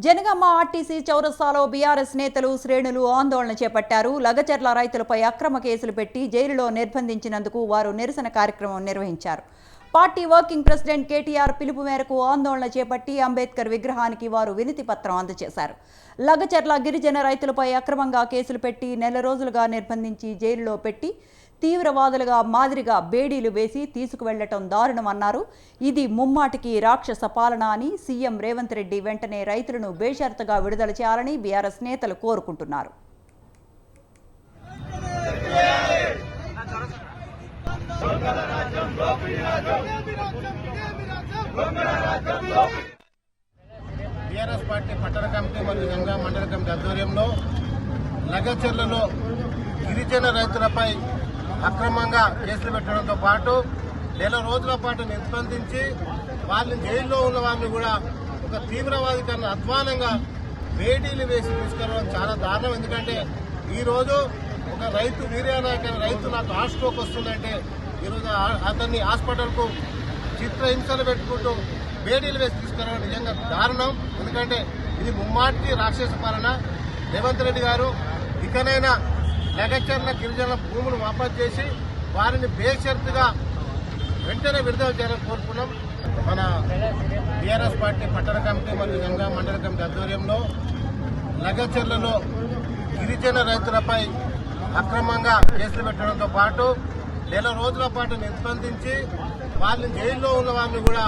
Janagama RTC చౌరస్తాలో BRS నేతలు శ్రేణులు ఆందోళన చేపట్టారు. లగచర్ల రైతులపై అక్రమ కేసులు పెట్టి జైలులో నిర్బంధించినందుకు వారు నిరసన కార్యక్రమం నిర్వహించారు. పార్టీ వర్కింగ్ ప్రెసిడెంట్ కేటీఆర్ పిలుపు మేరకు ఆందోళన చేపట్టి అంబేద్కర్ విగ్రహానికి వారు వినతి పత్రం అందజేశారు. లగచర్ల గిరిజన రైతులపై అక్రమంగా కేసులు పెట్టి నెల రోజులుగా నిర్బంధించి జైలులో పెట్టి తీవ్రవాదులుగా మాదిరిగా బేడీలు వేసి తీసుకువెళ్లటం దారుణమన్నారు. ఇది ముమ్మాటికి రాక్షస పాలన అని సీఎం రేవంత్ రెడ్డి వెంటనే రైతులను బేషరతుగా విడుదల చేయాలని బీఆర్ఎస్ నేతలు కోరుకుంటున్నారు. బీఆర్ఎస్ పార్టీ పట్టణ కమిటీ మరియు జనగామ మండల కమిటీ ఆధ్వర్యంలో లగచర్లలో గిరిజన రైతులపై అక్రమంగా కేసులు పెట్టడంతో పాటు నెల రోజుల పాటు నిర్బంధించి వాళ్ళని జైల్లో ఉన్న వారిని కూడా ఒక తీవ్రవాది కన్నా అధ్వానంగా వేడీలు వేసి తీసుకురావడం చాలా దారుణం. ఎందుకంటే ఈరోజు ఒక రైతు వీర్యానాయక రైతు నాకు హార్ట్ స్ట్రోక్ వస్తుందంటే ఈరోజు అతన్ని హాస్పిటల్కు చిత్రహింసలు పెట్టుకుంటూ వేడీలు వేసి తీసుకురావడం నిజంగా దారుణం. ఎందుకంటే ఇది ముమ్మాటికి రాక్షస పాలన. రేవంత్ రెడ్డి గారు ఇకనైనా లగచర్ల గిరిజన భూములు వాపసు చేసి వారిని బేషరతుగా వెంటనే విడుదల చేయాలని కోరుకున్నాం. మన బీఆర్ఎస్ పార్టీ పట్టణ కమిటీ మరియు జనగామ మండల కమిటీ ఆధ్వర్యంలో లగచర్లలో గిరిజన రైతులపై అక్రమంగా కేసులు పెట్టడంతో పాటు నెల రోజుల పాటు నిర్బంధించి వాళ్ళని జైల్లో ఉన్న వారిని కూడా